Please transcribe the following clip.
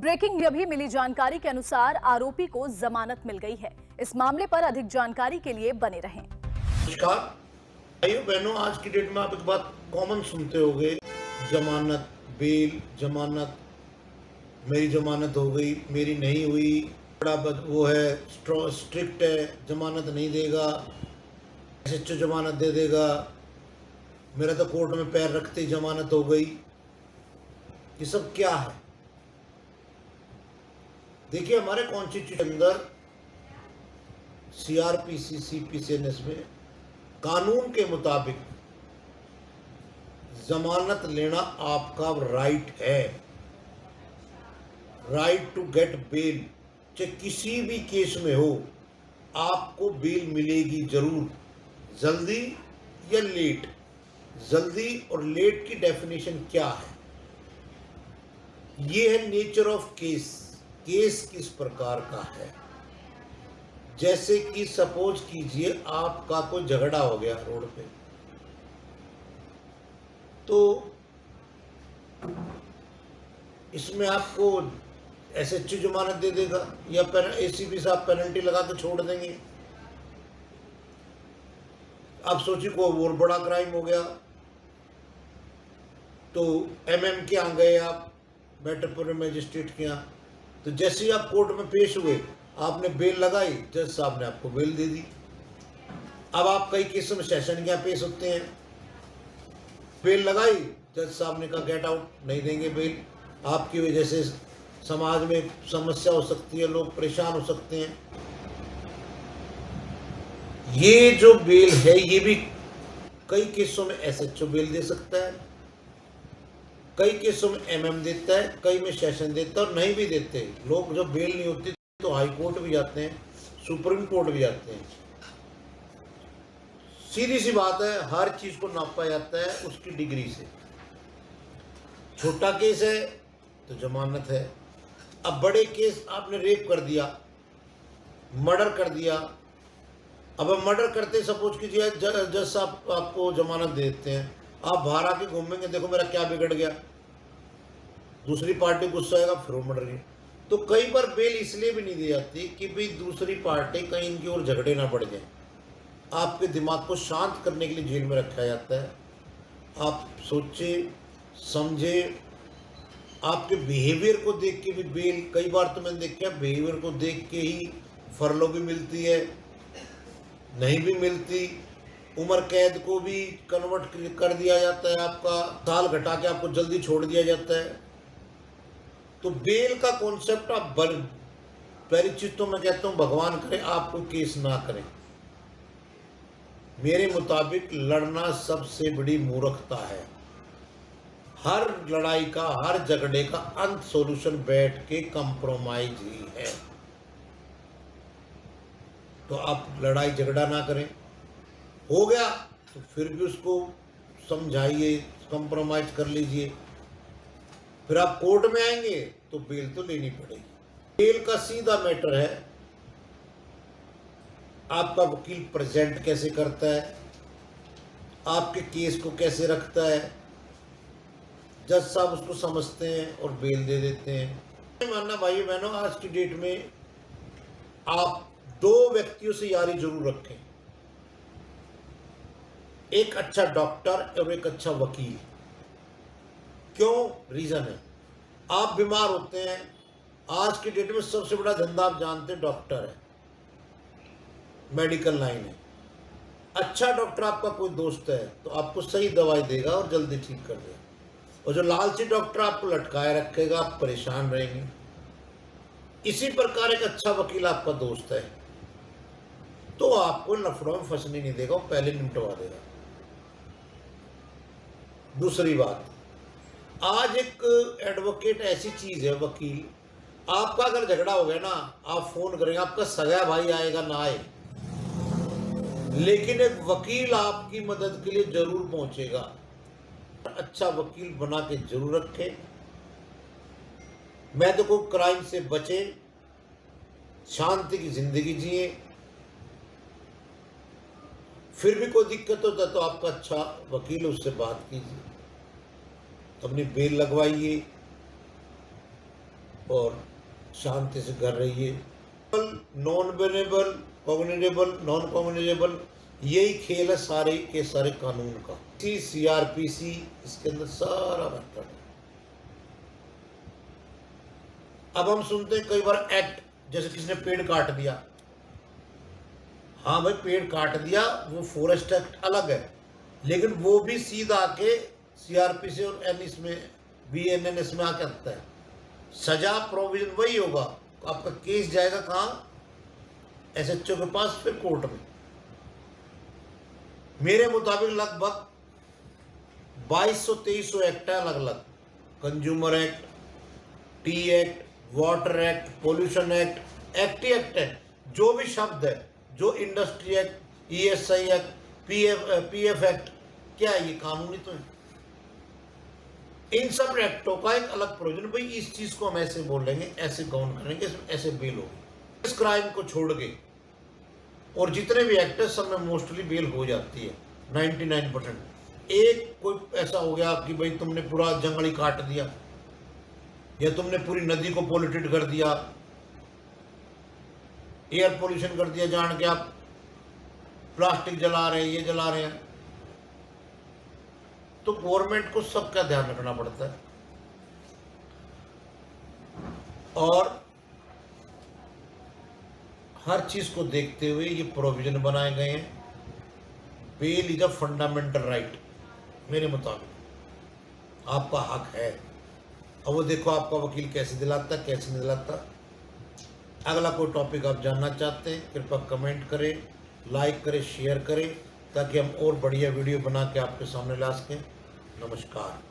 Breaking अभी मिली जानकारी के अनुसार आरोपी को जमानत मिल गई है। इस मामले पर अधिक जानकारी के लिए बने रहें। नमस्कार भाइयों बहनों, आज की डेट में आप एक बात कॉमन सुनते होंगे, जमानत, बेल, जमानत, मेरी जमानत हो गई, मेरी नहीं हुई, बड़ा वो है, स्ट्रिक्ट है, जमानत नहीं देगा, एसएचओ जमानत दे देगा, मेरा तो कोर्ट में पैर रखते ही जमानत हो गई। ये सब क्या है? देखिए, हमारे कॉन्स्टिट्यूशन के अंदर सीआरपीसी सीपीसीएनएस में कानून के मुताबिक जमानत लेना आपका राइट है। राइट टू गेट बेल, चाहे किसी भी केस में हो, आपको बेल मिलेगी जरूर, जल्दी या लेट। जल्दी और लेट की डेफिनेशन क्या है? ये है नेचर ऑफ केस। केस किस प्रकार का है? जैसे कि सपोज कीजिए आपका कोई झगड़ा हो गया रोड पे, तो इसमें आपको एसएचओ जमानत दे देगा या एसीपी साहब पेनल्टी लगा के छोड़ देंगे। आप सोचिए कोई और बड़ा क्राइम हो गया तो एमएम के यहाँ गए आप, मेट्रोपोलिटन मजिस्ट्रेट के यहाँ, तो जैसे ही आप कोर्ट में पेश हुए, आपने बेल लगाई, जज साहब ने आपको बेल दे दी। अब आप कई केसों में सेशन के यहाँ पेश होते हैं, बेल लगाई, जज साहब ने कहा गेट आउट, नहीं देंगे बेल। आपकी वजह से समाज में समस्या हो सकती है, लोग परेशान हो सकते हैं। ये जो बेल है, ये भी कई केसों में एसएचओ बेल दे सकता है, कई केसों में एमएम देता है, कई में सेशन देता है और नहीं भी देते। लोग जब बेल नहीं होती तो हाई कोर्ट भी जाते हैं, सुप्रीम कोर्ट भी जाते हैं। सीधी सी बात है, हर चीज को नापा जाता है उसकी डिग्री से। छोटा केस है तो जमानत है। अब बड़े केस, आपने रेप कर दिया, मर्डर कर दिया, अब मर्डर करते सपोज कीजिए जज साहब आपको जमानत दे देते हैं, आप बाहर आके घूमेंगे, देखो मेरा क्या बिगड़ गया, दूसरी पार्टी गुस्सा आएगा, फिर वो मर्डर गया। तो कई बार बेल इसलिए भी नहीं दी जाती कि भाई दूसरी पार्टी कहीं इनकी ओर झगड़े ना बढ़ जाए। आपके दिमाग को शांत करने के लिए जेल में रखा जाता है। आप सोचे समझे, आपके बिहेवियर को देख के भी बेल, कई बार तो मैंने देखा बिहेवियर को देख के ही फरलो भी मिलती है, नहीं भी मिलती। उम्र कैद को भी कन्वर्ट कर दिया जाता है, आपका साल घटा के आपको जल्दी छोड़ दिया जाता है। तो बेल का कॉन्सेप्ट आप पहली चीज तो मैं कहता हूं, भगवान करे आपको केस ना करें। मेरे मुताबिक लड़ना सबसे बड़ी मूर्खता है। हर लड़ाई का, हर झगड़े का अंत सॉल्यूशन बैठ के कंप्रोमाइज ही है। तो आप लड़ाई झगड़ा ना करें, हो गया तो फिर भी उसको समझाइए, कंप्रोमाइज कर लीजिए। फिर आप कोर्ट में आएंगे तो बेल तो लेनी पड़ेगी। बेल का सीधा मैटर है, आपका वकील प्रेजेंट कैसे करता है, आपके केस को कैसे रखता है, जज साहब उसको समझते हैं और बेल दे देते हैं। मानना भाइयों बहनों, आज की डेट में आप दो व्यक्तियों से यारी जरूर रखें, एक अच्छा डॉक्टर और एक अच्छा वकील। क्यों? रीजन है, आप बीमार होते हैं, आज की डेट में सबसे बड़ा धंधा आप जानते हैं डॉक्टर है, मेडिकल लाइन है। अच्छा डॉक्टर आपका कोई दोस्त है तो आपको सही दवाई देगा और जल्दी ठीक कर देगा, और जो लालची डॉक्टर आपको लटकाए रखेगा, आप परेशान रहेंगे। इसी प्रकार एक अच्छा वकील आपका दोस्त है तो आपको लफड़ों में फंसने नहीं देगा, वो पहले निपटवा देगा। दूसरी बात, आज एक एडवोकेट ऐसी चीज है, वकील, आपका अगर झगड़ा हो गया ना, आप फोन करेंगे, आपका सगा भाई आएगा ना आए, लेकिन एक वकील आपकी मदद के लिए जरूर पहुंचेगा। अच्छा वकील बना के जरूर रखें। मैं तो कोई क्राइम से बचे, शांति की जिंदगी जिए। फिर भी कोई दिक्कत होता तो आपका अच्छा वकील, उससे बात कीजिए, अपनी बेल लगवाइए। और शांति से घर रहिए। नॉन वेनेबल, कॉग्निजेबल, नॉन कॉग्निजेबल, यही खेल है सारे के सारे कानून का। CRPC इसके अंदर सारा मैटर है। अब हम सुनते हैं कई बार एक्ट, जैसे किसने पेड़ काट दिया, हाँ भाई पेड़ काट दिया, वो फॉरेस्ट एक्ट अलग है, लेकिन वो भी सीधा आके CRPC और एनएस में BNNS में आके आता है। सजा प्रोविजन वही होगा, आपका केस जाएगा कहाँ? SHO के पास, फिर कोर्ट में। मेरे मुताबिक लगभग 2200-2300 एक्ट है अलग अलग। Consumer act, tea act, water act, pollution act, act ही एक्ट है। जो भी शब्द है, जो industry act, ESI act, PF act, क्या है ये? कानूनी तो है। इन सब एक्टों का एक अलग प्रोविजन, भाई इस चीज को हम ऐसे बोलेंगे, ऐसे काउंट करेंगे, ऐसे बेल होगी। इस क्राइम को छोड़ के और जितने भी एक्ट है सब में मोस्टली बेल हो जाती है 99%। एक कोई ऐसा हो गया कि भाई तुमने पूरा जंगल ही काट दिया, या तुमने पूरी नदी को पोल्यूटेड कर दिया, एयर पोल्यूशन कर दिया, जान के आप प्लास्टिक जला रहे हैं, ये जला रहे हैं, तो गवर्नमेंट को सबका ध्यान रखना पड़ता है। और हर चीज को देखते हुए ये प्रोविजन बनाए गए हैं। Bail is a fundamental right मेरे मुताबिक, आपका हक है। अब वो देखो आपका वकील कैसे दिलाता है, कैसे नहीं दिलाता। अगला कोई टॉपिक आप जानना चाहते हैं, कृपया कमेंट करें, लाइक करें, शेयर करें, ताकि हम और बढ़िया वीडियो बना के आपके सामने ला सकें। नमस्कार।